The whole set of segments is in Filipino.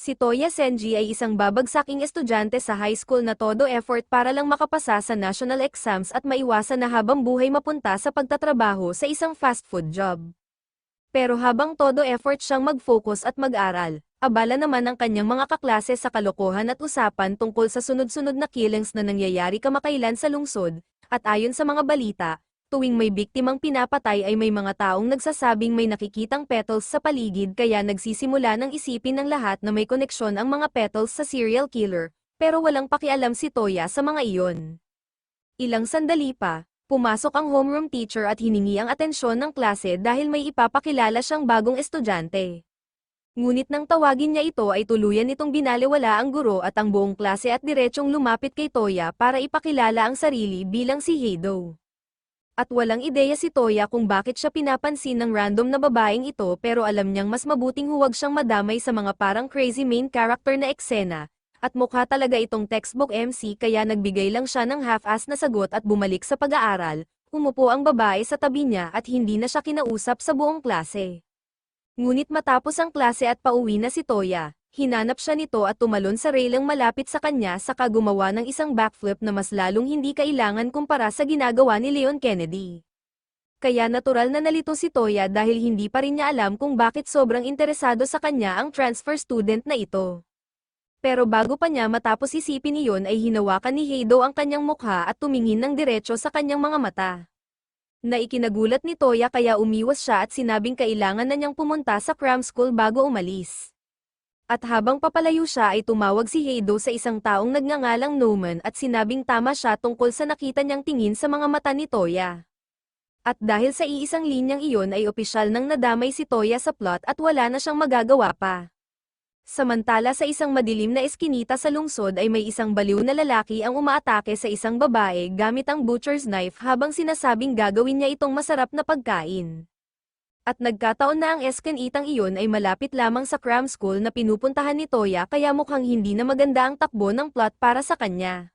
Si Toya Senji ay isang babagsaking estudyante sa high school na todo effort para lang makapasa sa national exams at maiwasan na habang buhay mapunta sa pagtatrabaho sa isang fast food job. Pero habang todo effort siyang mag-focus at mag-aral, abala naman ang kanyang mga kaklase sa kalokohan at usapan tungkol sa sunod-sunod na killings na nangyayari kamakailan sa lungsod, at ayon sa mga balita, tuwing may biktimang pinapatay ay may mga taong nagsasabing may nakikitang petals sa paligid kaya nagsisimula ng isipin ng lahat na may koneksyon ang mga petals sa serial killer, pero walang pakialam si Toya sa mga iyon. Ilang sandali pa, pumasok ang homeroom teacher at hiningi ang atensyon ng klase dahil may ipapakilala siyang bagong estudyante. Ngunit nang tawagin niya ito ay tuluyan nitong binaliwala ang guro at ang buong klase at diretsyong lumapit kay Toya para ipakilala ang sarili bilang si Heido. At walang ideya si Toya kung bakit siya pinapansin ng random na babaeng ito pero alam niyang mas mabuting huwag siyang madamay sa mga parang crazy main character na eksena, at mukha talaga itong textbook MC kaya nagbigay lang siya ng half-ass na sagot at bumalik sa pag-aaral. Umupo ang babae sa tabi niya at hindi na siya kinausap sa buong klase. Ngunit matapos ang klase at pauwi na si Toya, hinanap siya nito at tumalon sa railing malapit sa kanya saka gumawa ng isang backflip na mas lalong hindi kailangan kumpara sa ginagawa ni Leon Kennedy. Kaya natural na nalito si Toya dahil hindi pa rin niya alam kung bakit sobrang interesado sa kanya ang transfer student na ito. Pero bago pa niya matapos isipin iyon ay hinawakan ni Heido ang kanyang mukha at tumingin ng diretso sa kanyang mga mata. Na ikinagulat ni Toya kaya umiwas siya at sinabing kailangan na niyang pumunta sa cram school bago umalis. At habang papalayo siya ay tumawag si Heido sa isang taong nagngangalang Noman at sinabing tama siya tungkol sa nakita niyang tingin sa mga mata ni Toya. At dahil sa iisang linyang iyon ay opisyal nang nadamay si Toya sa plot at wala na siyang magagawa pa. Samantala sa isang madilim na eskinita sa lungsod ay may isang baliw na lalaki ang umaatake sa isang babae gamit ang butcher's knife habang sinasabing gagawin niya itong masarap na pagkain. At nagkataon na ang eskinitang iyon ay malapit lamang sa cram school na pinupuntahan ni Toya kaya mukhang hindi na maganda ang takbo ng plot para sa kanya.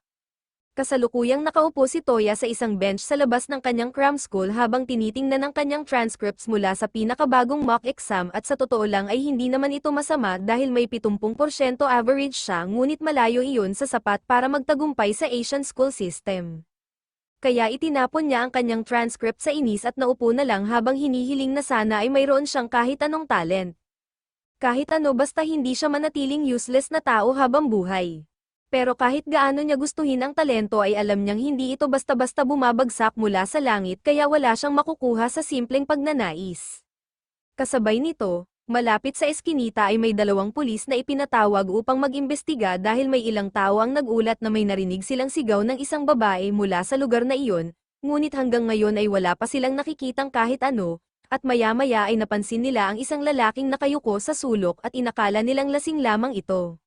Kasalukuyang nakaupo si Toya sa isang bench sa labas ng kanyang cram school habang tinitingnan ang kanyang transcripts mula sa pinakabagong mock exam at sa totoo lang ay hindi naman ito masama dahil may 70% average siya ngunit malayo iyon sa sapat para magtagumpay sa Asian school system. Kaya itinapon niya ang kanyang transcript sa inis at naupo na lang habang hinihiling na sana ay mayroon siyang kahit anong talent. Kahit ano basta hindi siya manatiling useless na tao habang buhay. Pero kahit gaano niya gustuhin ang talento ay alam niyang hindi ito basta-basta bumabagsak mula sa langit kaya wala siyang makukuha sa simpleng pagnanais. Kasabay nito, malapit sa eskinita ay may dalawang pulis na ipinatawag upang mag-imbestiga dahil may ilang tao ang nag-ulat na may narinig silang sigaw ng isang babae mula sa lugar na iyon, ngunit hanggang ngayon ay wala pa silang nakikitang kahit ano, at maya-maya ay napansin nila ang isang lalaking nakayuko sa sulok at inakala nilang lasing lamang ito.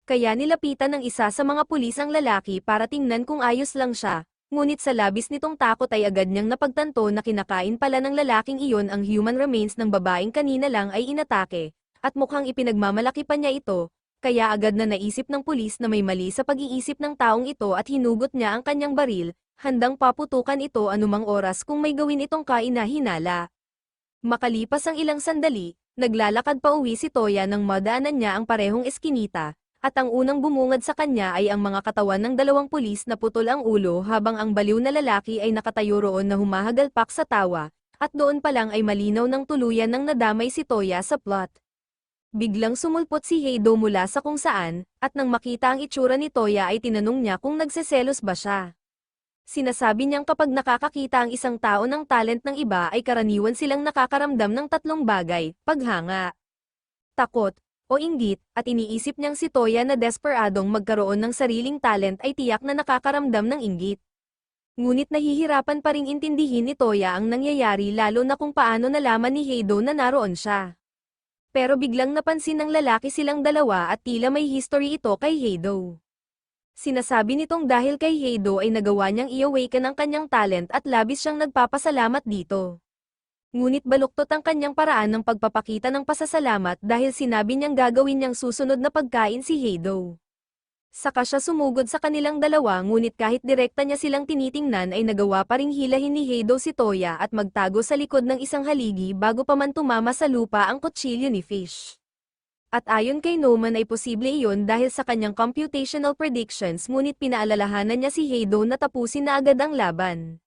Kaya nilapitan ng isa sa mga pulis ang lalaki para tingnan kung ayos lang siya, ngunit sa labis nitong takot ay agad niyang napagtanto na kinakain pala ng lalaking iyon ang human remains ng babaeng kanina lang ay inatake, at mukhang ipinagmamalaki pa niya ito, kaya agad na naisip ng pulis na may mali sa pag-iisip ng taong ito at hinugot niya ang kanyang baril, handang paputukan ito anumang oras kung may gawin itong kainahinala. Makalipas ang ilang sandali, naglalakad pa uwi si Toya nang madaanan niya ang parehong eskinita. At ang unang bumungad sa kanya ay ang mga katawan ng dalawang pulis na putol ang ulo habang ang baliw na lalaki ay nakatayo roon na humahagalpak sa tawa, at doon pa lang ay malinaw ng tuluyan ng nadamay si Toya sa plot. Biglang sumulpot si Heido mula sa kung saan, at nang makita ang itsura ni Toya ay tinanong niya kung nagseselos ba siya. Sinasabi niyang kapag nakakakita ang isang tao ng talent ng iba ay karaniwan silang nakakaramdam ng tatlong bagay, paghanga, takot, o inggit, at iniisip niyang si Toya na desperadong magkaroon ng sariling talent ay tiyak na nakakaramdam ng inggit. Ngunit nahihirapan pa ring intindihin ni Toya ang nangyayari lalo na kung paano nalaman ni Heido na naroon siya. Pero biglang napansin ng lalaki silang dalawa at tila may history ito kay Heido. Sinasabi nitong dahil kay Heido ay nagawa niyang i-awaken ang kanyang talent at labis siyang nagpapasalamat dito. Ngunit baluktot ang kanyang paraan ng pagpapakita ng pasasalamat dahil sinabi niyang gagawin niyang susunod na pagkain si Heido. Saka siya sumugod sa kanilang dalawa ngunit kahit direkta niya silang tinitingnan ay nagawa pa ring hilahin ni Heido si Toya at magtago sa likod ng isang haligi bago pa man tumama sa lupa ang kutsilyo ni Fish. At ayon kay Noman ay posible iyon dahil sa kanyang computational predictions ngunit pinaalalahanan niya si Heido na tapusin na agad ang laban.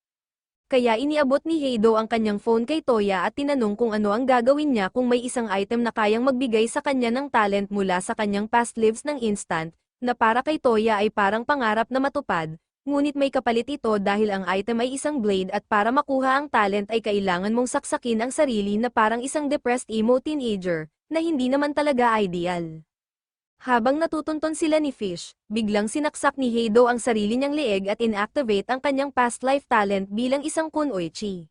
Kaya iniabot ni Heido ang kanyang phone kay Toya at tinanong kung ano ang gagawin niya kung may isang item na kayang magbigay sa kanya ng talent mula sa kanyang past lives ng instant, na para kay Toya ay parang pangarap na matupad, ngunit may kapalit ito dahil ang item ay isang blade at para makuha ang talent ay kailangan mong saksakin ang sarili na parang isang depressed emo teenager, na hindi naman talaga ideal. Habang natutunton sila ni Fish, biglang sinaksak ni Heido ang sarili niyang leeg at inactivate ang kanyang past life talent bilang isang kunoichi.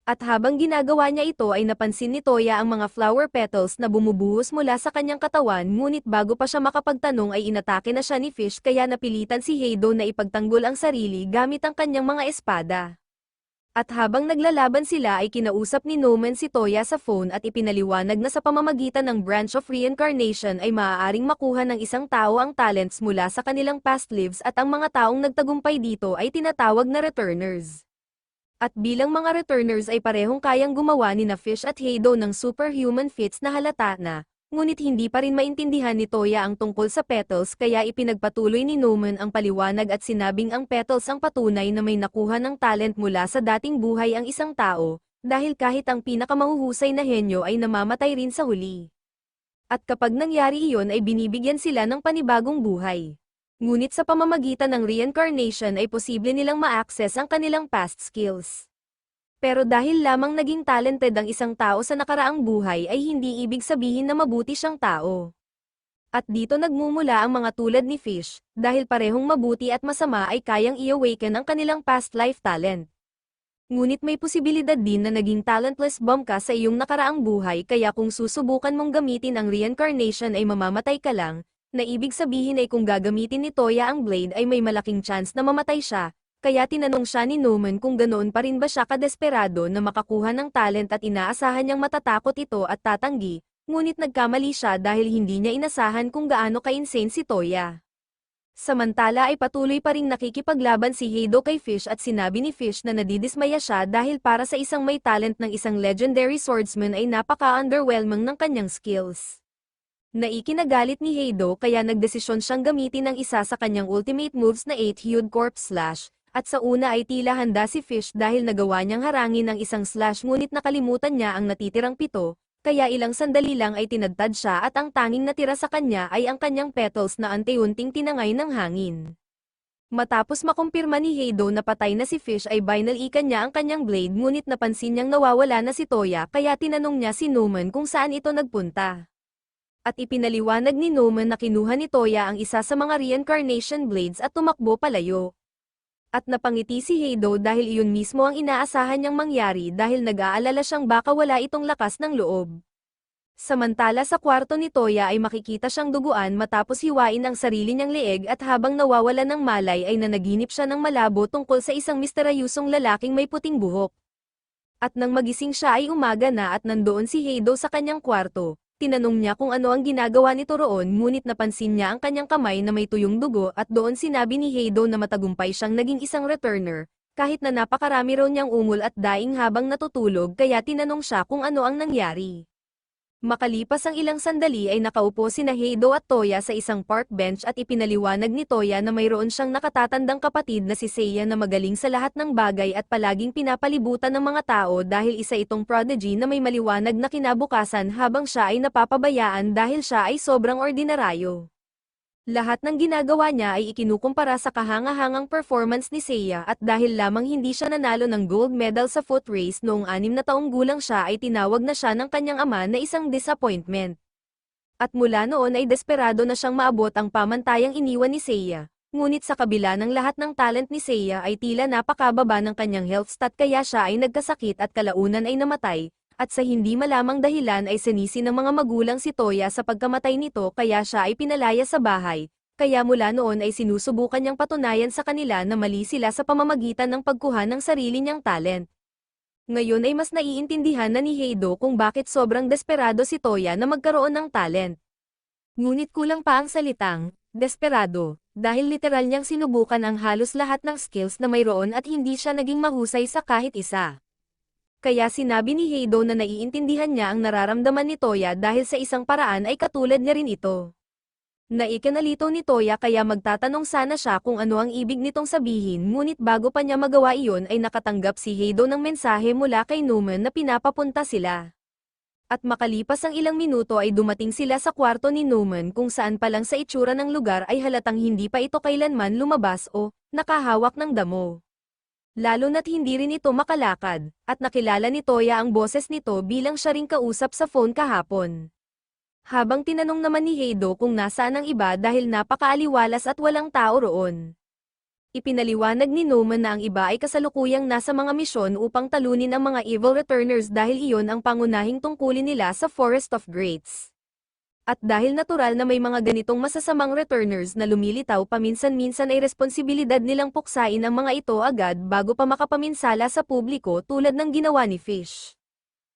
At habang ginagawa niya ito ay napansin ni Toya ang mga flower petals na bumubuhos mula sa kanyang katawan ngunit bago pa siya makapagtanong ay inatake na siya ni Fish kaya napilitan si Heido na ipagtanggol ang sarili gamit ang kanyang mga espada. At habang naglalaban sila ay kinausap ni Noman si Toya sa phone at ipinaliwanag na sa pamamagitan ng branch of reincarnation ay maaaring makuha ng isang tao ang talents mula sa kanilang past lives at ang mga taong nagtagumpay dito ay tinatawag na returners. At bilang mga returners ay parehong kayang gumawa ni na Fish at Heido ng superhuman feats na halata na, ngunit hindi pa rin maintindihan ni Toya ang tungkol sa petals kaya ipinagpatuloy ni Noman ang paliwanag at sinabing ang petals ang patunay na may nakuha ng talent mula sa dating buhay ang isang tao, dahil kahit ang pinakamahuhusay na henyo ay namamatay rin sa huli. At kapag nangyari iyon ay binibigyan sila ng panibagong buhay. Ngunit sa pamamagitan ng reincarnation ay posible nilang ma-access ang kanilang past skills. Pero dahil lamang naging talented ang isang tao sa nakaraang buhay ay hindi ibig sabihin na mabuti siyang tao. At dito nagmumula ang mga tulad ni Fish, dahil parehong mabuti at masama ay kayang i-awaken ang kanilang past life talent. Ngunit may posibilidad din na naging talentless bomb ka sa iyong nakaraang buhay kaya kung susubukan mong gamitin ang reincarnation ay mamamatay ka lang, na ibig sabihin ay kung gagamitin ni Toya ang blade ay may malaking chance na mamatay siya. Kaya tinanong siya ni Noman kung ganoon pa rin ba siya kadesperado na makakuha ng talent at inaasahan niyang matatakot ito at tatanggi, ngunit nagkamali siya dahil hindi niya inasahan kung gaano ka-insane si Toya. Samantala ay patuloy pa ring nakikipaglaban si Heido kay Fish at sinabi ni Fish na nadidismaya siya dahil para sa isang may talent ng isang legendary swordsman ay napaka-underwhelming ng kanyang skills. Naikinagalit ni Heido kaya nagdesisyon siyang gamitin ang isa sa kanyang ultimate moves na 8-hued corpse slash. At sa una ay tila handa si Fish dahil nagawa niyang harangin ang isang slash ngunit nakalimutan niya ang natitirang 7, kaya ilang sandali lang ay tinadtad siya at ang tanging natira sa kanya ay ang kanyang petals na unti-unting tinangay ng hangin. Matapos makumpirma ni Heido na patay na si Fish ay binalikan niya ang kanyang blade ngunit napansin niyang nawawala na si Toya kaya tinanong niya si Noman kung saan ito nagpunta. At ipinaliwanag ni Noman na kinuha ni Toya ang isa sa mga reincarnation blades at tumakbo palayo. At napangiti si Heido dahil iyon mismo ang inaasahan niyang mangyari dahil nag-aalala siyang baka wala itong lakas ng loob. Samantala sa kwarto ni Toya ay makikita siyang duguan matapos hiwain ang sarili niyang leeg at habang nawawala ng malay ay nanaginip siya ng malabo tungkol sa isang misteryosong lalaking may puting buhok. At nang magising siya ay umaga na at nandoon si Heido sa kanyang kwarto. Tinanong niya kung ano ang ginagawa nito roon ngunit napansin niya ang kanyang kamay na may tuyong dugo at doon sinabi ni Heido na matagumpay siyang naging isang returner, kahit na napakarami raw niyang ungol at daing habang natutulog kaya tinanong siya kung ano ang nangyari. Makalipas ang ilang sandali ay nakaupo sina Heido at Toya sa isang park bench at ipinaliwanag ni Toya na mayroon siyang nakatatandang kapatid na si Seiya na magaling sa lahat ng bagay at palaging pinapalibutan ng mga tao dahil isa itong prodigy na may maliwanag na kinabukasan habang siya ay napapabayaan dahil siya ay sobrang ordinaryo. Lahat ng ginagawa niya ay ikinukumpara sa kahanga-hangang performance ni Seiya at dahil lamang hindi siya nanalo ng gold medal sa foot race noong 6 na taong gulang siya ay tinawag na siya ng kanyang ama na isang disappointment. At mula noon ay desperado na siyang maabot ang pamantayang iniwan ni Seiya, ngunit sa kabila ng lahat ng talent ni Seiya ay tila napakababa ng kanyang health stat kaya siya ay nagkasakit at kalaunan ay namatay. At sa hindi malamang dahilan ay sinisi ng mga magulang si Toya sa pagkamatay nito kaya siya ay pinalaya sa bahay, kaya mula noon ay sinusubukan niyang patunayan sa kanila na mali sila sa pamamagitan ng pagkuha ng sarili niyang talent. Ngayon ay mas naiintindihan na ni Heido kung bakit sobrang desperado si Toya na magkaroon ng talent. Ngunit kulang pa ang salitang, desperado, dahil literal niyang sinubukan ang halos lahat ng skills na mayroon at hindi siya naging mahusay sa kahit isa. Kaya sinabi ni Heido na naiintindihan niya ang nararamdaman ni Toya dahil sa isang paraan ay katulad niya rin ito. Naikinalito ni Toya kaya magtatanong sana siya kung ano ang ibig nitong sabihin ngunit bago pa niya magawa iyon ay nakatanggap si Heido ng mensahe mula kay Numan na pinapapunta sila. At makalipas ang ilang minuto ay dumating sila sa kwarto ni Numan kung saan pa lang sa itsura ng lugar ay halatang hindi pa ito kailanman lumabas o nakahawak ng damo. Lalo na't hindi rin ito makalakad, at nakilala ni Toya ang boses nito bilang siya ring kausap sa phone kahapon. Habang tinanong naman ni Heido kung nasaan ang iba dahil napakaaliwalas at walang tao roon. Ipinaliwanag ni Numan na ang iba ay kasalukuyang nasa mga misyon upang talunin ang mga evil returners dahil iyon ang pangunahing tungkulin nila sa Forest of Greats. At dahil natural na may mga ganitong masasamang returners na lumilitaw paminsan-minsan ay responsibilidad nilang puksain ang mga ito agad bago pa makapaminsala sa publiko tulad ng ginawa ni Fish.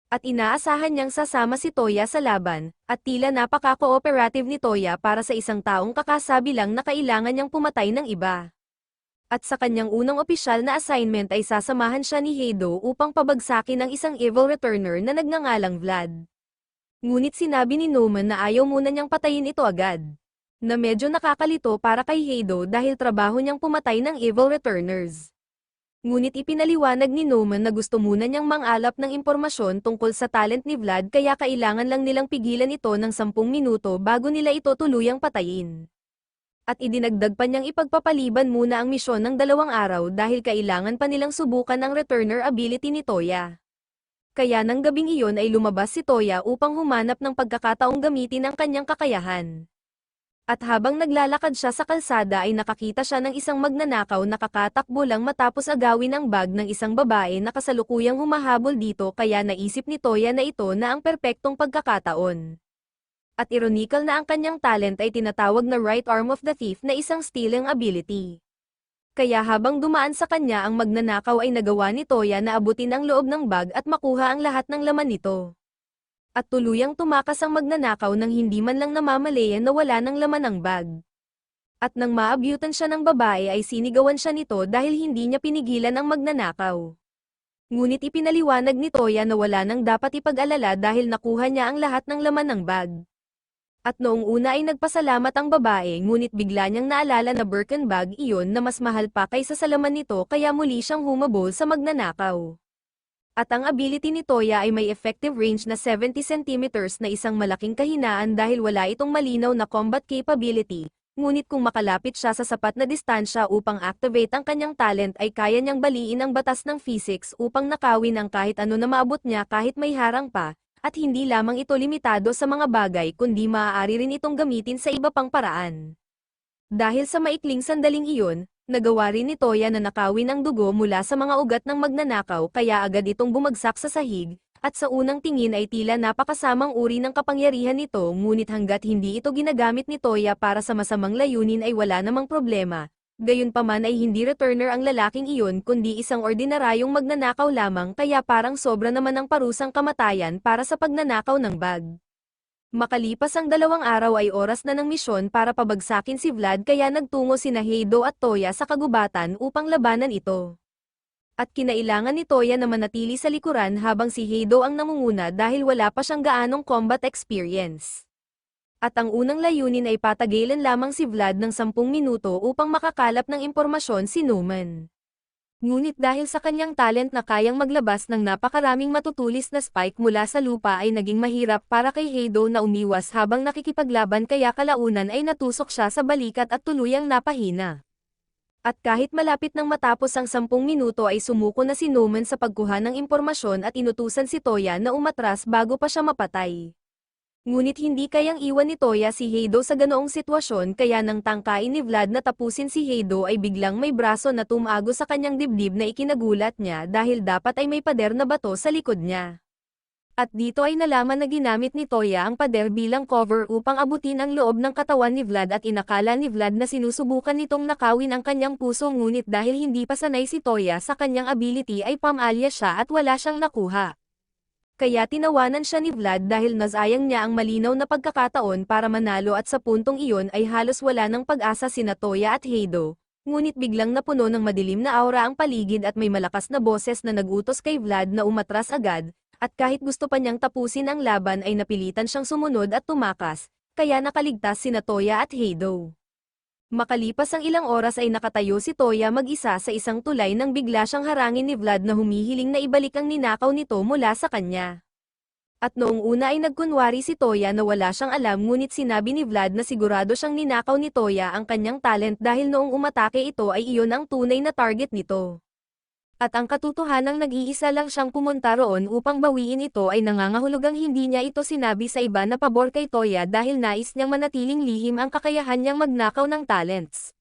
At inaasahan niyang sasama si Toya sa laban, at tila napaka-cooperative ni Toya para sa isang taong kakasabi lang na kailangan niyang pumatay ng iba. At sa kanyang unang opisyal na assignment ay sasamahan siya ni Heido upang pabagsakin ang isang evil returner na nagngangalang Vlad. Ngunit sinabi ni Numan na ayaw muna niyang patayin ito agad. Na medyo nakakalito para kay Heido dahil trabaho niyang pumatay ng evil returners. Ngunit ipinaliwanag ni Numan na gusto muna niyang mangalap ng impormasyon tungkol sa talent ni Vlad kaya kailangan lang nilang pigilan ito ng 10 minuto bago nila ito tuluyang patayin. At idinagdag pa niyang ipagpapaliban muna ang misyon ng 2 araw dahil kailangan pa nilang subukan ang returner ability ni Toya. Kaya nang gabing iyon ay lumabas si Toya upang humanap ng pagkakataong gamitin ang kanyang kakayahan. At habang naglalakad siya sa kalsada ay nakakita siya ng isang magnanakaw na kakatakbo lang matapos agawin ang bag ng isang babae na kasalukuyang humahabol dito kaya naisip ni Toya na ito na ang perpektong pagkakataon. At ironikal na ang kanyang talent ay tinatawag na right arm of the thief na isang stealing ability. Kaya habang dumaan sa kanya ang magnanakaw ay nagawa ni Toya na abutin ang loob ng bag at makuha ang lahat ng laman nito. At tuluyang tumakas ang magnanakaw nang hindi man lang namamalayan na wala ng laman ang bag. At nang maabyutan siya ng babae ay sinigawan siya nito dahil hindi niya pinigilan ang magnanakaw. Ngunit ipinaliwanag ni Toya na wala nang dapat ipag-alala dahil nakuha niya ang lahat ng laman ng bag. At noong una ay nagpasalamat ang babae ngunit bigla niyang naalala na Birkin bag iyon na mas mahal pa kaysa sa laman nito kaya muli siyang humabol sa magnanakaw. At ang ability ni Toya ay may effective range na 70 cm na isang malaking kahinaan dahil wala itong malinaw na combat capability, ngunit kung makalapit siya sa sapat na distansya upang activate ang kanyang talent ay kaya niyang baliin ang batas ng physics upang nakawin ang kahit ano na maabot niya kahit may harang pa. At hindi lamang ito limitado sa mga bagay kundi maaari rin itong gamitin sa iba pang paraan. Dahil sa maikling sandaling iyon, nagawa rin ni Toya na nakawin ang dugo mula sa mga ugat ng magnanakaw kaya agad itong bumagsak sa sahig, at sa unang tingin ay tila napakasamang uri ng kapangyarihan nito ngunit hanggat hindi ito ginagamit ni Toya para sa masamang layunin ay wala namang problema. Gayunpaman ay hindi returner ang lalaking iyon kundi isang ordinaryong magnanakaw lamang kaya parang sobra naman ang parusang kamatayan para sa pagnanakaw ng bag. Makalipas ang 2 araw ay oras na ng misyon para pabagsakin si Vlad kaya nagtungo sina Heido at Toya sa kagubatan upang labanan ito. At kinailangan ni Toya na manatili sa likuran habang si Heido ang namunguna dahil wala pa siyang gaanong combat experience. At ang unang layunin ay patagalan lamang si Vlad ng 10 minuto upang makakalap ng impormasyon si Numan. Ngunit dahil sa kanyang talent na kayang maglabas ng napakaraming matutulis na spike mula sa lupa ay naging mahirap para kay Heido na umiwas habang nakikipaglaban kaya kalaunan ay natusok siya sa balikat at tuluyang napahina. At kahit malapit nang matapos ang 10 minuto ay sumuko na si Numan sa pagkuha ng impormasyon at inutusan si Toya na umatras bago pa siya mapatay. Ngunit hindi kayang iwan ni Toya si Heido sa ganoong sitwasyon kaya nang tangkain ni Vlad na tapusin si Heido ay biglang may braso na tumago sa kanyang dibdib na ikinagulat niya dahil dapat ay may pader na bato sa likod niya. At dito ay nalaman na ginamit ni Toya ang pader bilang cover upang abutin ang loob ng katawan ni Vlad at inakala ni Vlad na sinusubukan nitong nakawin ang kanyang puso ngunit dahil hindi pa sanay si Toya sa kanyang ability ay pamalya siya at wala siyang nakuha. Kaya tinawanan siya ni Vlad dahil nasayang niya ang malinaw na pagkakataon para manalo at sa puntong iyon ay halos wala ng pag-asa sina Toya at Heido. Ngunit biglang napuno ng madilim na aura ang paligid at may malakas na boses na nagutos kay Vlad na umatras agad, at kahit gusto pa niyang tapusin ang laban ay napilitan siyang sumunod at tumakas, kaya nakaligtas sina Toya at Heido. Makalipas ang ilang oras ay nakatayo si Toya mag-isa sa isang tulay nang bigla siyang harangin ni Vlad na humihiling na ibalik ang ninakaw nito mula sa kanya. At noong una ay nagkunwari si Toya na wala siyang alam ngunit sinabi ni Vlad na sigurado siyang ninakaw ni Toya ang kanyang talent dahil noong umatake ito ay iyon ang tunay na target nito. At ang katotohanang nag-iisa lang siyang pumunta roon upang bawiin ito ay nangangahulugang hindi niya ito sinabi sa iba na pabor kay Toya dahil nais niyang manatiling lihim ang kakayahan niyang magnakaw ng talents.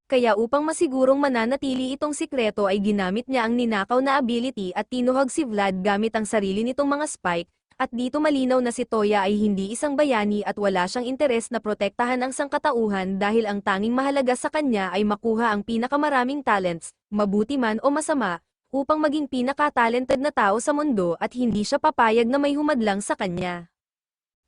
Kaya upang masigurong mananatili itong sikreto ay ginamit niya ang ninakaw na ability at tinuhag si Vlad gamit ang sarili nitong mga spike, at dito malinaw na si Toya ay hindi isang bayani at wala siyang interes na protektahan ang sangkatauhan dahil ang tanging mahalaga sa kanya ay makuha ang pinakamaraming talents, mabuti man o masama, upang maging pinaka-talented na tao sa mundo at hindi siya papayag na may humadlang sa kanya.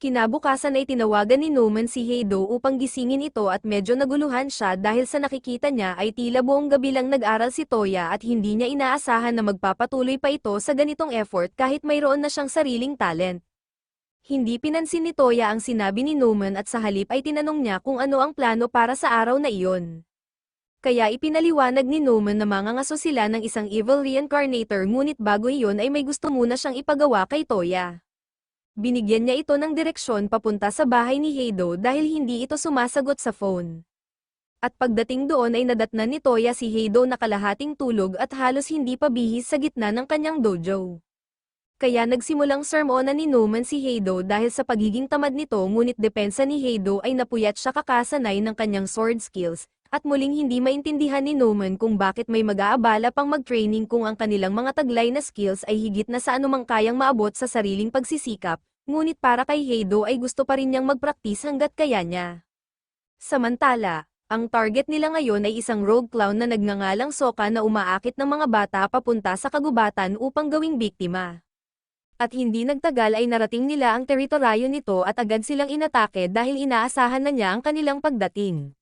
Kinabukasan ay tinawagan ni Noman si Heido upang gisingin ito at medyo naguluhan siya dahil sa nakikita niya ay tila buong gabi lang nag-aral si Toya at hindi niya inaasahan na magpapatuloy pa ito sa ganitong effort kahit mayroon na siyang sariling talent. Hindi pinansin ni Toya ang sinabi ni Noman at sa halip ay tinanong niya kung ano ang plano para sa araw na iyon. Kaya ipinaliwanag ni Noman na mangangaso sila ng isang evil reincarnator ngunit bago iyon ay may gusto muna siyang ipagawa kay Toya. Binigyan niya ito ng direksyon papunta sa bahay ni Heido dahil hindi ito sumasagot sa phone. At pagdating doon ay nadatnan ni Toya si Heido na kalahating tulog at halos hindi pa bihis sa gitna ng kanyang dojo. Kaya nagsimulang sermonan ni Noman si Heido dahil sa pagiging tamad nito ngunit depensa ni Heido ay napuyat siya kakasanay ng kanyang sword skills, at muling hindi maintindihan ni Noman kung bakit may mag-aabala pang mag-training kung ang kanilang mga taglay na skills ay higit na sa anumang kayang maabot sa sariling pagsisikap, ngunit para kay Heido ay gusto pa rin niyang magpraktis hanggat kaya niya. Samantala, ang target nila ngayon ay isang rogue clown na nagngangalang Sokka na umaakit ng mga bata papunta sa kagubatan upang gawing biktima. At hindi nagtagal ay narating nila ang teritoryo nito at agad silang inatake dahil inaasahan na niya ang kanilang pagdating.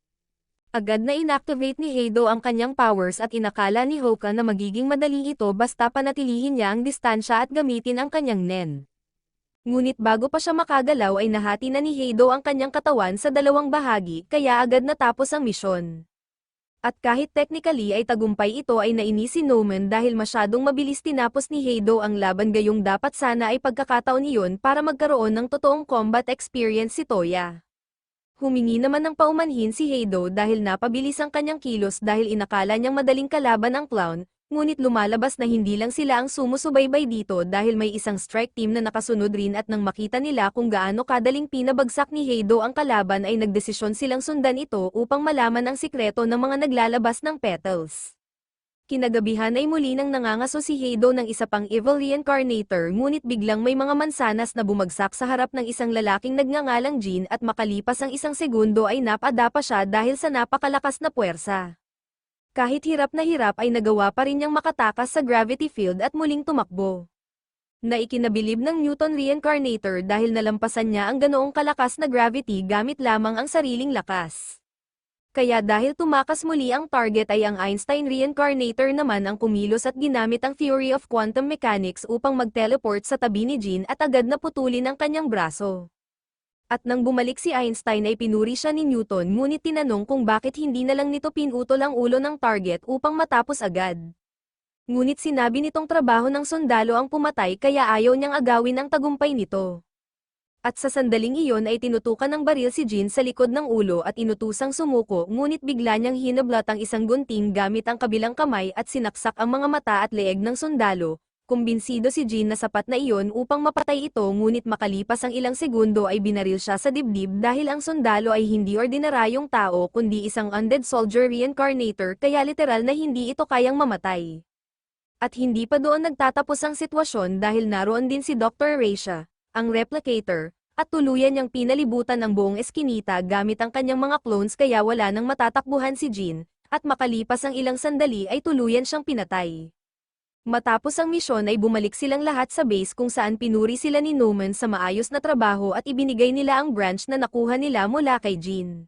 Agad na inactivate ni Heido ang kanyang powers at inakala ni Hoka na magiging madali ito basta panatilihin niya ang distansya at gamitin ang kanyang nen. Ngunit bago pa siya makagalaw ay nahati na ni Heido ang kanyang katawan sa dalawang bahagi kaya agad natapos ang misyon. At kahit technically ay tagumpay ito ay nainis si Noman dahil masyadong mabilis tinapos ni Heido ang laban gayong dapat sana ay pagkakataon iyon para magkaroon ng totoong combat experience si Toya. Humingi naman ng paumanhin si Heido dahil napabilis ang kanyang kilos dahil inakala niyang madaling kalaban ang clown, ngunit lumalabas na hindi lang sila ang sumusubaybay dito dahil may isang strike team na nakasunod rin at nang makita nila kung gaano kadaling pinabagsak ni Heido ang kalaban ay nagdesisyon silang sundan ito upang malaman ang sikreto ng mga naglalabas ng petals. Kinagabihan ay muli nang nangangaso si Heido ng isa pang evil reincarnator ngunit biglang may mga mansanas na bumagsak sa harap ng isang lalaking nagngangalang Jin at makalipas ang isang segundo ay napadapa siya dahil sa napakalakas na puwersa. Kahit hirap na hirap ay nagawa pa rin niyang makatakas sa gravity field at muling tumakbo. Naikinabilib ng Newton reincarnator dahil nalampasan niya ang ganoong kalakas na gravity gamit lamang ang sariling lakas. Kaya dahil tumakas muli ang target ay ang Einstein reincarnator naman ang kumilos at ginamit ang theory of quantum mechanics upang mag-teleport sa tabi ni Jin at agad na putulin ang kanyang braso. At nang bumalik si Einstein ay pinuri siya ni Newton ngunit tinanong kung bakit hindi na lang nito pinutol ang ulo ng target upang matapos agad. Ngunit sinabi nitong trabaho ng sundalo ang pumatay kaya ayaw niyang agawin ang tagumpay nito. At sa sandaling iyon ay tinutukan ng baril si Jin sa likod ng ulo at inutusang sumuko ngunit bigla niyang hinablat ang isang gunting gamit ang kabilang kamay at sinaksak ang mga mata at leeg ng sundalo. Kumbinsido si Jin na sapat na iyon upang mapatay ito ngunit makalipas ang ilang segundo ay binaril siya sa dibdib dahil ang sundalo ay hindi ordinaryong tao kundi isang undead soldier reincarnator kaya literal na hindi ito kayang mamatay. At hindi pa doon nagtatapos ang sitwasyon dahil naroon din si Dr. Reisha, ang replicator, at tuluyan niyang pinalibutan ang buong eskinita gamit ang kanyang mga clones kaya wala nang matatakbuhan si Jin, at makalipas ang ilang sandali ay tuluyan siyang pinatay. Matapos ang misyon ay bumalik silang lahat sa base kung saan pinuri sila ni Noman sa maayos na trabaho at ibinigay nila ang branch na nakuha nila mula kay Jin.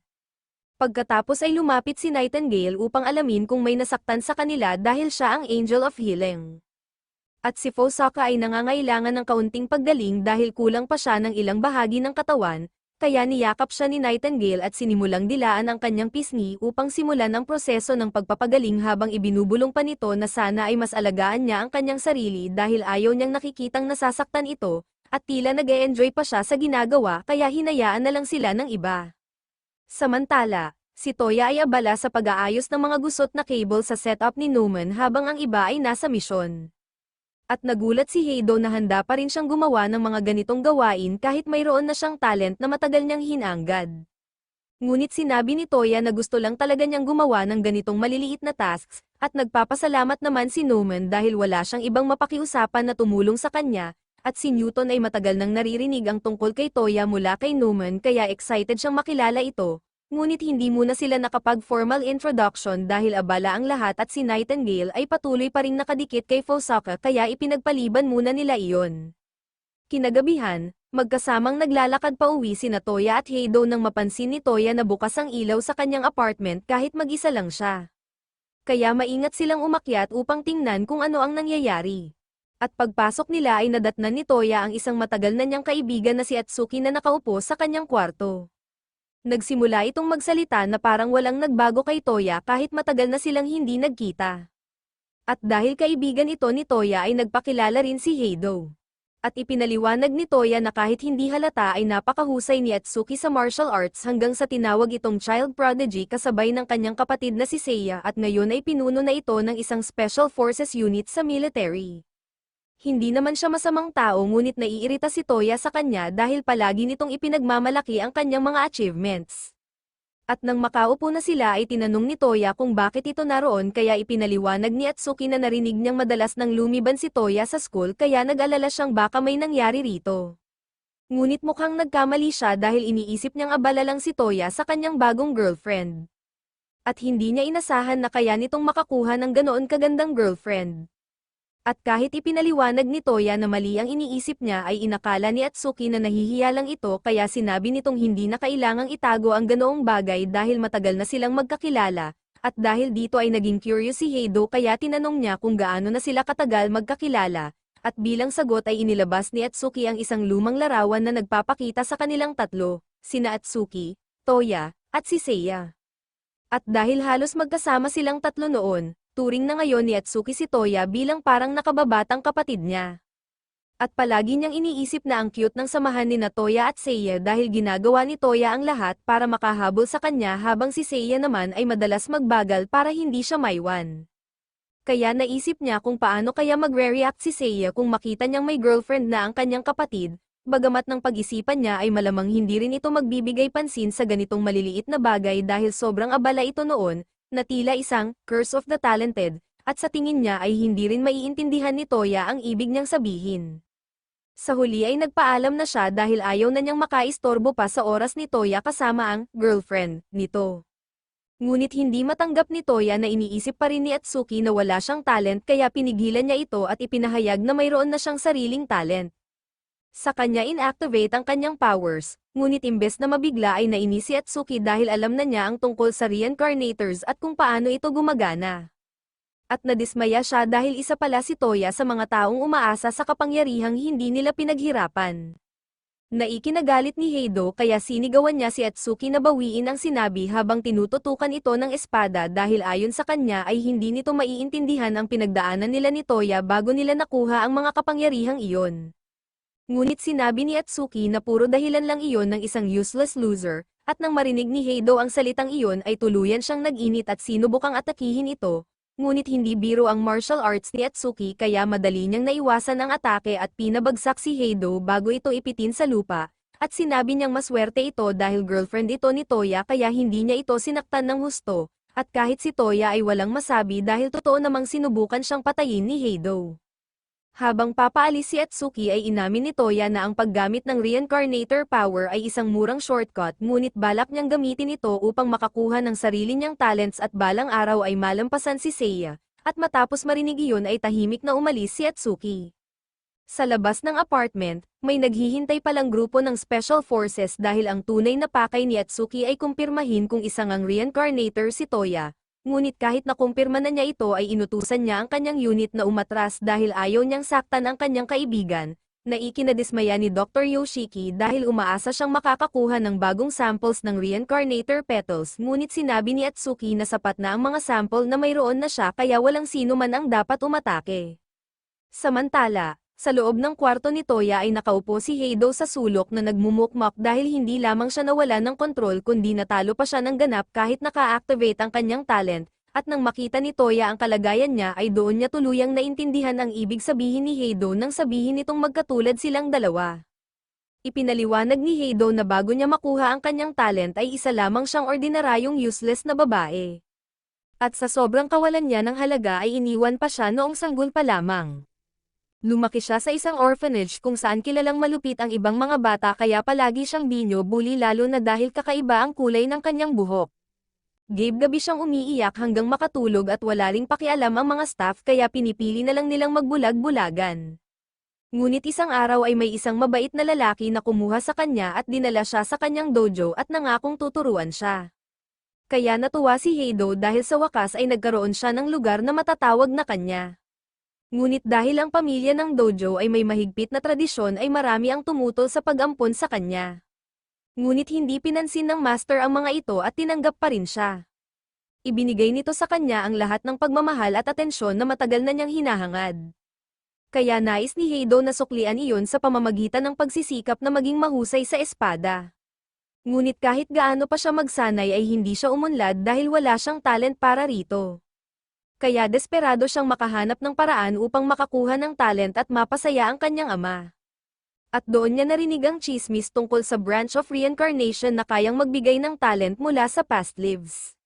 Pagkatapos ay lumapit si Nightingale upang alamin kung may nasaktan sa kanila dahil siya ang Angel of Healing. At si Fosaka ay nangangailangan ng kaunting paggaling dahil kulang pa siya ng ilang bahagi ng katawan, kaya niyakap siya ni Nightingale at sinimulang dilaan ang kanyang pisngi upang simulan ang proseso ng pagpapagaling habang ibinubulong pa nito na sana ay mas alagaan niya ang kanyang sarili dahil ayaw niyang nakikitang nasasaktan ito, at tila nag-e-enjoy pa siya sa ginagawa kaya hinayaan na lang sila ng iba. Samantala, si Toya ay abala sa pag-aayos ng mga gusot na cable sa setup ni Newman habang ang iba ay nasa misyon. At nagulat si Heido na handa pa rin siyang gumawa ng mga ganitong gawain kahit mayroon na siyang talent na matagal niyang hinanggad. Ngunit sinabi ni Toya na gusto lang talaga niyang gumawa ng ganitong maliliit na tasks, at nagpapasalamat naman si Newman dahil wala siyang ibang mapakiusapan na tumulong sa kanya, at si Newton ay matagal nang naririnig ang tungkol kay Toya mula kay Newman kaya excited siyang makilala ito, ngunit hindi muna sila nakapag-formal introduction dahil abala ang lahat at si Nightingale ay patuloy pa ring nakadikit kay Fosaka kaya ipinagpaliban muna nila iyon. Kinagabihan, magkasamang naglalakad pa uwi sina Toya at Heido nang mapansin ni Toya na bukas ang ilaw sa kanyang apartment kahit mag-isa lang siya. Kaya maingat silang umakyat upang tingnan kung ano ang nangyayari. At pagpasok nila ay nadatnan ni Toya ang isang matagal na niyang kaibigan na si Atsuki na nakaupo sa kanyang kwarto. Nagsimula itong magsalita na parang walang nagbago kay Toya kahit matagal na silang hindi nagkita. At dahil kaibigan ito ni Toya ay nagpakilala rin si Heido. At ipinaliwanag ni Toya na kahit hindi halata ay napakahusay ni Atsuki sa martial arts hanggang sa tinawag itong child prodigy kasabay ng kanyang kapatid na si Seiya at ngayon ay pinuno na ito ng isang special forces unit sa military. Hindi naman siya masamang tao ngunit naiirita si Toya sa kanya dahil palagi nitong ipinagmamalaki ang kanyang mga achievements. At nang makaupo na sila ay tinanong ni Toya kung bakit ito naroon kaya ipinaliwanag ni Atsuki na narinig niyang madalas nang lumiban si Toya sa school kaya nag-alala siyang baka may nangyari rito. Ngunit mukhang nagkamali siya dahil iniisip niyang abala lang si Toya sa kanyang bagong girlfriend. At hindi niya inasahan na kaya nitong makakuha ng ganoon kagandang girlfriend. At kahit ipinaliwanag ni Toya na mali ang iniisip niya ay inakala ni Atsuki na nahihiya lang ito kaya sinabi nitong hindi na kailangang itago ang ganoong bagay dahil matagal na silang magkakilala, at dahil dito ay naging curious si Heido kaya tinanong niya kung gaano na sila katagal magkakilala, at bilang sagot ay inilabas ni Atsuki ang isang lumang larawan na nagpapakita sa kanilang tatlo, sina Atsuki, Toya, at si Seiya. At dahil halos magkasama silang tatlo noon, turing na ngayon ni Atsuki si Toya bilang parang nakababatang kapatid niya. At palagi niyang iniisip na ang cute ng samahan ni Toya at Seiya dahil ginagawa ni Toya ang lahat para makahabol sa kanya habang si Seiya naman ay madalas magbagal para hindi siya maiwan. Kaya naisip niya kung paano kaya magre-react si Seiya kung makita niyang may girlfriend na ang kanyang kapatid, bagamat ng pag-isipan niya ay malamang hindi rin ito magbibigay pansin sa ganitong maliliit na bagay dahil sobrang abala ito noon, na tila isang curse of the talented, at sa tingin niya ay hindi rin maiintindihan ni Toya ang ibig niyang sabihin. Sa huli ay nagpaalam na siya dahil ayaw na niyang makaistorbo pa sa oras ni Toya kasama ang girlfriend nito. Ngunit hindi matanggap ni Toya na iniisip pa rin ni Atsuki na wala siyang talent kaya pinigilan niya ito at ipinahayag na mayroon na siyang sariling talent. Sa kanya inactivate ang kanyang powers, ngunit imbes na mabigla ay nainis si Atsuki dahil alam na niya ang tungkol sa reincarnators at kung paano ito gumagana. At nadismaya siya dahil isa pala si Toya sa mga taong umaasa sa kapangyarihang hindi nila pinaghirapan. Naikinagalit ni Heido kaya sinigawan niya si Atsuki na bawiin ang sinabi habang tinututukan ito ng espada dahil ayon sa kanya ay hindi nito maiintindihan ang pinagdaanan nila ni Toya bago nila nakuha ang mga kapangyarihang iyon. Ngunit sinabi ni Atsuki na puro dahilan lang iyon ng isang useless loser, at nang marinig ni Heido ang salitang iyon ay tuluyan siyang nag-init at sinubukang atakihin ito, ngunit hindi biro ang martial arts ni Atsuki kaya madali niyang naiwasan ang atake at pinabagsak si Heido bago ito ipitin sa lupa, at sinabi niyang maswerte ito dahil girlfriend ito ni Toya kaya hindi niya ito sinaktan ng husto, at kahit si Toya ay walang masabi dahil totoo namang sinubukan siyang patayin ni Heido. Habang papaalis si Atsuki ay inamin ni Toya na ang paggamit ng reincarnator power ay isang murang shortcut ngunit balak niyang gamitin ito upang makakuha ng sarili niyang talents at balang araw ay malampasan si Seiya, at matapos marinig iyon ay tahimik na umalis si Atsuki. Sa labas ng apartment, may naghihintay palang grupo ng Special Forces dahil ang tunay na pakay ni Atsuki ay kumpirmahin kung isang ang reincarnator si Toya. Ngunit kahit nakumpirma na niya ito ay inutusan niya ang kanyang unit na umatras dahil ayaw niyang saktan ang kanyang kaibigan, na ikinadismaya ni Dr. Yoshiki dahil umaasa siyang makakakuha ng bagong samples ng reincarnator petals, ngunit sinabi ni Atsuki na sapat na ang mga sample na mayroon na siya kaya walang sino man ang dapat umatake. Samantala, sa loob ng kwarto ni Toya ay nakaupo si Heido sa sulok na nagmumukmak dahil hindi lamang siya nawala ng kontrol kundi natalo pa siya ng ganap kahit naka-activate ang kanyang talent, at nang makita ni Toya ang kalagayan niya ay doon niya tuluyang naintindihan ang ibig sabihin ni Heido nang sabihin nitong magkatulad silang dalawa. Ipinaliwanag ni Heido na bago niya makuha ang kanyang talent ay isa lamang siyang ordinaryong useless na babae. At sa sobrang kawalan niya ng halaga ay iniwan pa siya noong sanggol pa lamang. Lumaki siya sa isang orphanage kung saan kilalang malupit ang ibang mga bata kaya palagi siyang binyo-bully lalo na dahil kakaiba ang kulay ng kanyang buhok. Gabi-gabi siyang umiiyak hanggang makatulog at wala ring pakialam ang mga staff kaya pinipili na lang nilang magbulag-bulagan. Ngunit isang araw ay may isang mabait na lalaki na kumuha sa kanya at dinala siya sa kanyang dojo at nangakong tuturuan siya. Kaya natuwa si Heido dahil sa wakas ay nagkaroon siya ng lugar na matatawag na kanya. Ngunit dahil ang pamilya ng dojo ay may mahigpit na tradisyon ay marami ang tumutol sa pag-ampon sa kanya. Ngunit hindi pinansin ng master ang mga ito at tinanggap pa rin siya. Ibinigay nito sa kanya ang lahat ng pagmamahal at atensyon na matagal na niyang hinahangad. Kaya nais ni Heido na suklian iyon sa pamamagitan ng pagsisikap na maging mahusay sa espada. Ngunit kahit gaano pa siya magsanay ay hindi siya umunlad dahil wala siyang talent para rito. Kaya desperado siyang makahanap ng paraan upang makakuha ng talent at mapasaya ang kanyang ama. At doon niya narinig ang chismis tungkol sa branch of reincarnation na kayang magbigay ng talent mula sa past lives.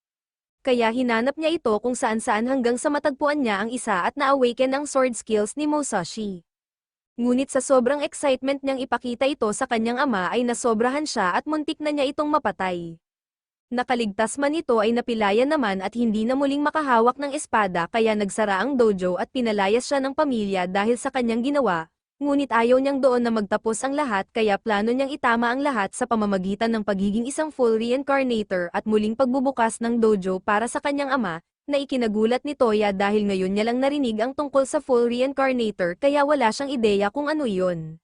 Kaya hinanap niya ito kung saan-saan hanggang sa matagpuan niya ang isa at na-awaken ang sword skills ni Musashi. Ngunit sa sobrang excitement niyang ipakita ito sa kanyang ama ay nasobrahan siya at muntik na niya itong mapatay. Nakaligtas man ito ay napilayan naman at hindi na muling makahawak ng espada kaya nagsara ang dojo at pinalayas siya ng pamilya dahil sa kanyang ginawa, ngunit ayaw niyang doon na magtapos ang lahat kaya plano niyang itama ang lahat sa pamamagitan ng pagiging isang full reincarnator at muling pagbubukas ng dojo para sa kanyang ama, na ikinagulat ni Toya dahil ngayon niya lang narinig ang tungkol sa full reincarnator kaya wala siyang ideya kung ano iyon.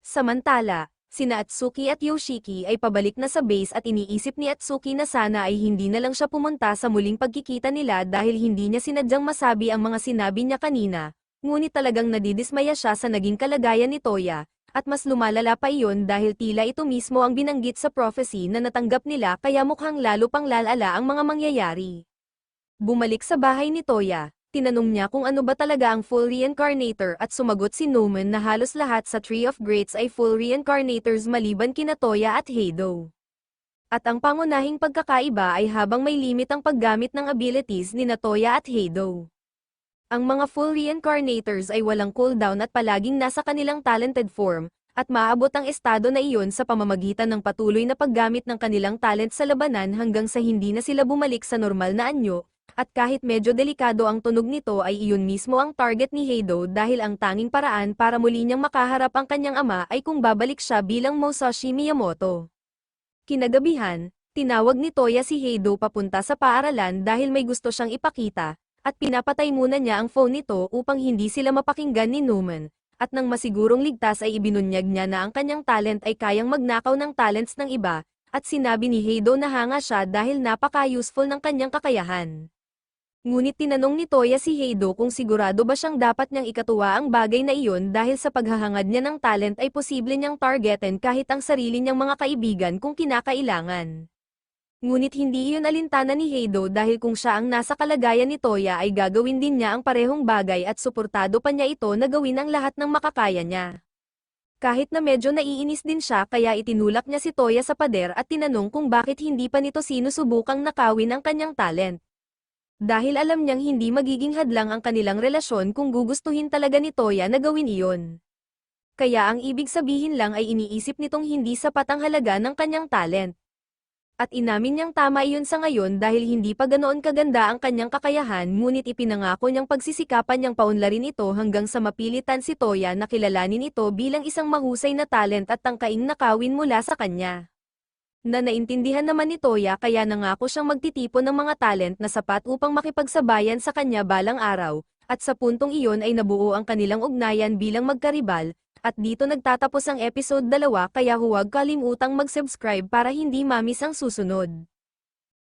Samantala, sina Atsuki at Yoshiki ay pabalik na sa base at iniisip ni Atsuki na sana ay hindi na lang siya pumunta sa muling pagkikita nila dahil hindi niya sinadyang masabi ang mga sinabi niya kanina, ngunit talagang nadidismaya siya sa naging kalagayan ni Toya, at mas lumalala pa iyon dahil tila ito mismo ang binanggit sa prophecy na natanggap nila kaya mukhang lalo pang lalala ang mga mangyayari. Bumalik sa bahay ni Toya. Tinanong niya kung ano ba talaga ang full reincarnator at sumagot si Nomen na halos lahat sa Tree of Greats ay full reincarnators maliban kina Toya at Heido. At ang pangunahing pagkakaiba ay habang may limit ang paggamit ng abilities ni Toya at Heido. Ang mga full reincarnators ay walang cooldown at palaging nasa kanilang talented form, at maaabot ang estado na iyon sa pamamagitan ng patuloy na paggamit ng kanilang talent sa labanan hanggang sa hindi na sila bumalik sa normal na anyo. At kahit medyo delikado ang tunog nito ay iyon mismo ang target ni Heido dahil ang tanging paraan para muli niyang makaharap ang kanyang ama ay kung babalik siya bilang Musashi Miyamoto. Kinagabihan, tinawag ni Toya si Heido papunta sa paaralan dahil may gusto siyang ipakita, at pinapatay muna niya ang phone nito upang hindi sila mapakinggan ni Nomen, at nang masigurong ligtas ay ibinunyag niya na ang kanyang talent ay kayang magnakaw ng talents ng iba, at sinabi ni Heido na hanga siya dahil napaka-useful ng kanyang kakayahan. Ngunit tinanong ni Toya si Heido kung sigurado ba siyang dapat niyang ikatuwa ang bagay na iyon dahil sa paghahangad niya ng talent ay posible niyang targetin kahit ang sarili niyang mga kaibigan kung kinakailangan. Ngunit hindi iyon alintana ni Heido dahil kung siya ang nasa kalagayan ni Toya ay gagawin din niya ang parehong bagay at suportado pa niya ito na gawin ang lahat ng makakaya niya. Kahit na medyo naiinis din siya kaya itinulak niya si Toya sa pader at tinanong kung bakit hindi pa nito sinusubukang nakawin ang kanyang talent. Dahil alam niyang hindi magiging hadlang ang kanilang relasyon kung gugustuhin talaga ni Toya na gawin iyon. Kaya ang ibig sabihin lang ay iniisip nitong hindi sapat ang halaga ng kanyang talent. At inamin niyang tama iyon sa ngayon dahil hindi pa ganoon kaganda ang kanyang kakayahan ngunit ipinangako niyang pagsisikapan niyang paunlarin ito hanggang sa mapilitan si Toya na kilalanin ito bilang isang mahusay na talent at tangkaing nakawin mula sa kanya. Na naintindihan naman ni Toya kaya nangako siyang magtitipon ng mga talent na sapat upang makipagsabayan sa kanya balang araw, at sa puntong iyon ay nabuo ang kanilang ugnayan bilang magkaribal. At dito nagtatapos ang episode 2 kaya huwag kalimutang mag-subscribe para hindi ma-miss ang susunod.